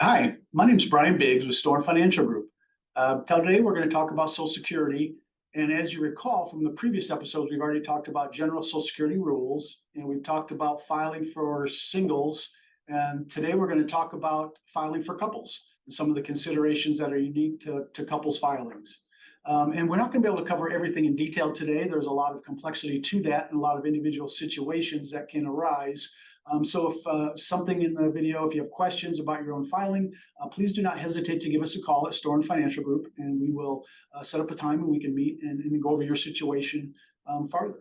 Hi, my name is Brian Biggs with Storm Financial Group. Today we're going to talk about Social Security. And as you recall from the previous episodes, we've already talked about general Social Security rules, and we've talked about filing for singles. And today we're going to talk about filing for couples and some of the considerations that are unique to couples filings. And we're not going to be able to cover everything in detail today. There's a lot of complexity to that and a lot of individual situations that can arise. So if something in the video, if you have questions about your own filing, please do not hesitate to give us a call at Storm Financial Group, and we will set up a time and we can meet and go over your situation farther.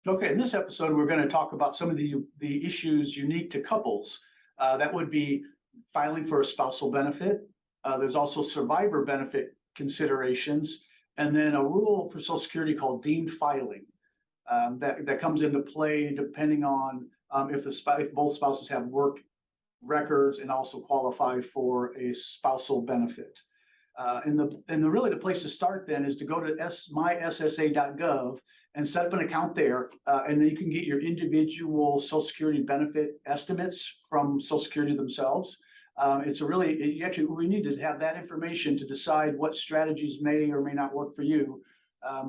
Okay, in this episode, we're going to talk about some of the issues unique to couples. That would be filing for a spousal benefit. There's also survivor benefit considerations, and then a rule for Social Security called deemed filing that comes into play depending on if both spouses have work records and also qualify for a spousal benefit. And the place to start then is to go to myssa.gov and set up an account there, and then you can get your individual Social Security benefit estimates from Social Security themselves. We need to have that information to decide what strategies may or may not work for you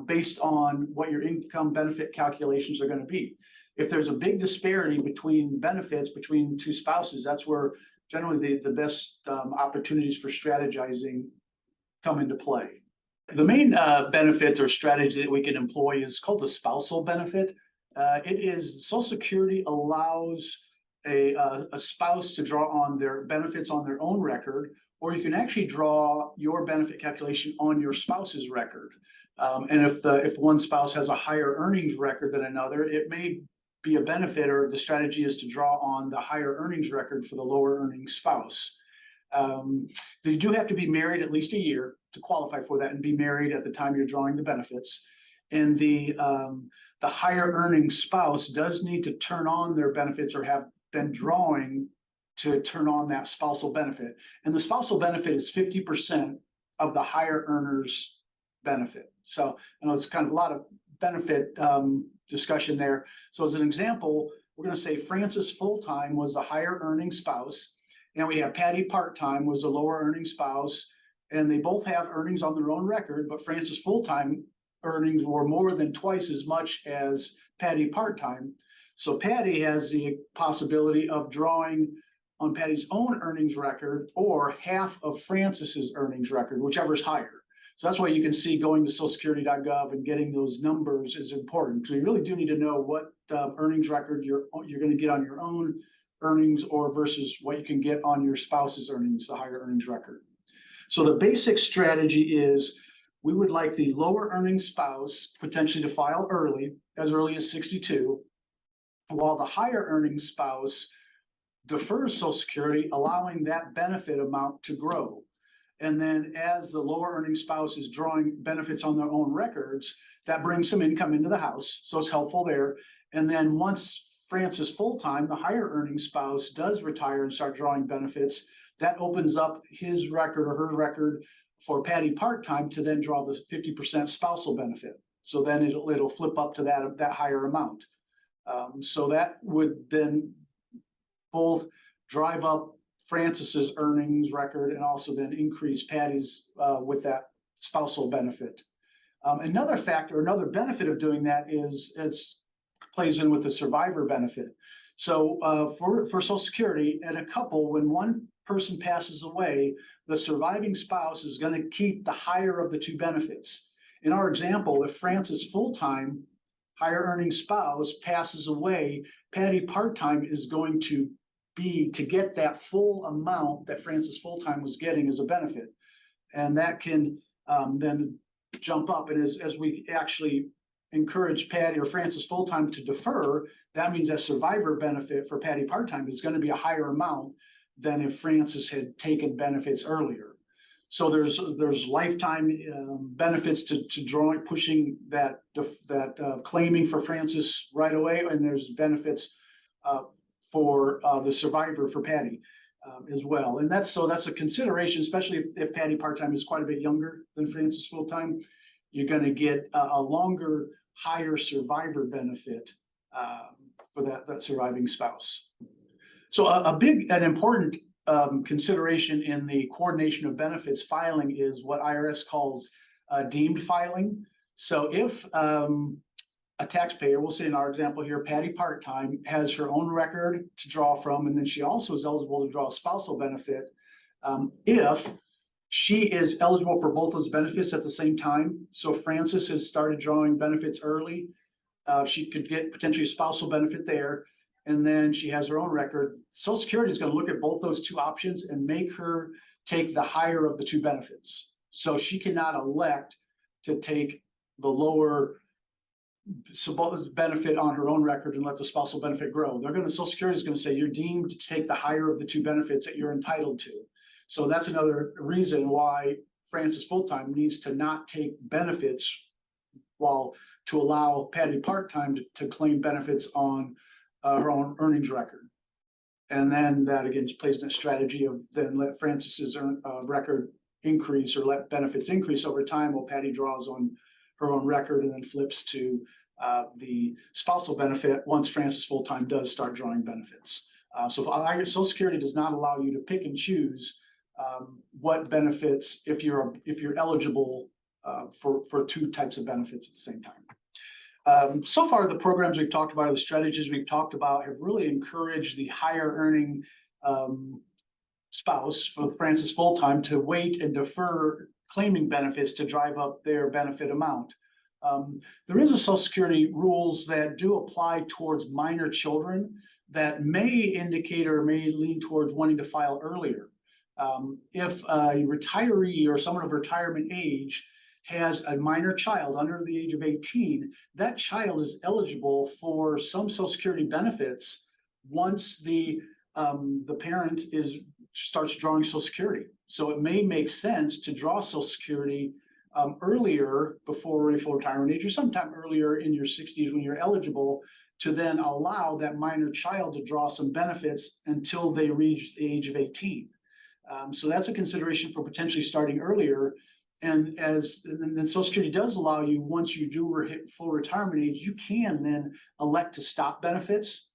based on what your income benefit calculations are going to be. If there's a big disparity between benefits between two spouses, that's where generally the best opportunities for strategizing come into play. The main benefit or strategy that we can employ is called the spousal benefit. Social Security allows a spouse to draw on their benefits on their own record, or you can actually draw your benefit calculation on your spouse's record. And if one spouse has a higher earnings record than another, it may be a benefit, or the strategy is to draw on the higher earnings record for the lower earning spouse. You do have to be married at least a year to qualify for that, and be married at the time you're drawing the benefits. And the higher earning spouse does need to turn on their benefits or have been drawing to turn on that spousal benefit. And the spousal benefit is 50% of the higher earner's benefit. So I know it's kind of a lot of benefit discussion there. So as an example, we're going to say Francis full-time was a higher earning spouse, and we have Patty part-time was a lower earning spouse, and they both have earnings on their own record, but Francis full-time earnings were more than twice as much as Patty part-time. So Patty has the possibility of drawing on Patty's own earnings record or half of Francis's earnings record, whichever is higher. So that's why you can see going to socialsecurity.gov and getting those numbers is important. So you really do need to know what earnings record you're going to get on your own earnings or versus what you can get on your spouse's earnings, the higher earnings record. So the basic strategy is we would like the lower earning spouse potentially to file as early as 62, while the higher earning spouse defers Social Security, allowing that benefit amount to grow. And then as the lower earning spouse is drawing benefits on their own records, that brings some income into the house. So it's helpful there. And then once Francis full-time, the higher earning spouse, does retire and start drawing benefits, that opens up his record or her record for Patty part-time to then draw the 50% spousal benefit. So then it'll flip up to that higher amount. So that would then both drive up Francis's earnings record and also then increase Patty's with that spousal benefit. Another factor, another benefit of doing that is it plays in with the survivor benefit. So for Social Security and a couple, when one person passes away, the surviving spouse is going to keep the higher of the two benefits. In our example, if Francis full-time, higher earning spouse passes away, Patty part-time is going to get that full amount that Francis full-time was getting as a benefit. And that can then jump up. And as we actually encourage Patty or Francis full-time to defer, that means that survivor benefit for Patty part-time is going to be a higher amount than if Francis had taken benefits earlier. So there's lifetime benefits to drawing, pushing that claiming for Francis right away, and there's benefits for the survivor for Patty as well. And that's a consideration, especially if Patty part-time is quite a bit younger than Francis full-time. You're going to get a longer, higher survivor benefit for that surviving spouse. So a big and important consideration in the coordination of benefits filing is what IRS calls deemed filing. So if a taxpayer, we'll say in our example here, Patty part-time, has her own record to draw from, and then she also is eligible to draw a spousal benefit. If she is eligible for both those benefits at the same time, so Frances has started drawing benefits early, she could get potentially a spousal benefit there, and then she has her own record. Social Security is going to look at both those two options and make her take the higher of the two benefits. So she cannot elect to take the lower benefit on her own record and let the spousal benefit grow. Social Security is going to say you're deemed to take the higher of the two benefits that you're entitled to. So that's another reason why Frances full-time needs to not take benefits while to allow Patty part-time to claim benefits on her own earnings record. And then that again plays in a strategy of then let Frances's record increase or let benefits increase over time while Patty draws on her own record and then flips to the spousal benefit once Frances full-time does start drawing benefits. So Social Security does not allow you to pick and choose what benefits if you're eligible for two types of benefits at the same time. So far, the programs we've talked about, or the strategies we've talked about, have really encouraged the higher earning spouse for Frances full-time to wait and defer claiming benefits to drive up their benefit amount. There is a Social Security rules that do apply towards minor children that may indicate or may lean towards wanting to file earlier. If a retiree or someone of retirement age has a minor child under the age of 18, that child is eligible for some Social Security benefits once the parent starts drawing Social Security. So it may make sense to draw Social Security earlier before full retirement age, or sometime earlier in your 60s when you're eligible, to then allow that minor child to draw some benefits until they reach the age of 18. So that's a consideration for potentially starting earlier. And then Social Security does allow you, once you do hit full retirement age, you can then elect to stop benefits.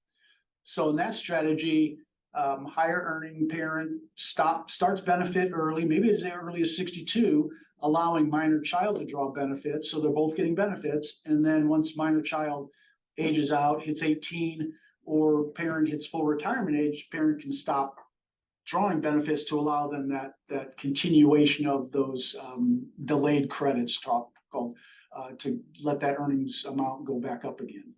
So in that strategy, higher earning parent starts benefit early, maybe as early as 62, allowing minor child to draw benefits. So they're both getting benefits. And then once minor child ages out, hits 18, or parent hits full retirement age, parent can stop drawing benefits to allow them that continuation of those delayed credits called to let that earnings amount go back up again.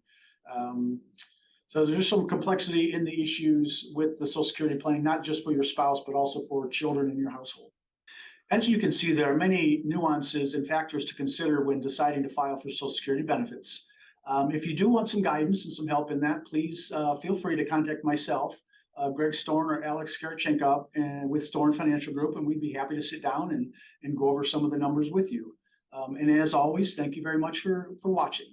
So there's some complexity in the issues with the Social Security planning, not just for your spouse, but also for children in your household. As you can see, there are many nuances and factors to consider when deciding to file for Social Security benefits. If you do want some guidance and some help in that, please feel free to contact myself, Greg Storn or Alex Karachenko with Storn Financial Group, and we'd be happy to sit down and go over some of the numbers with you. And as always, thank you very much for watching.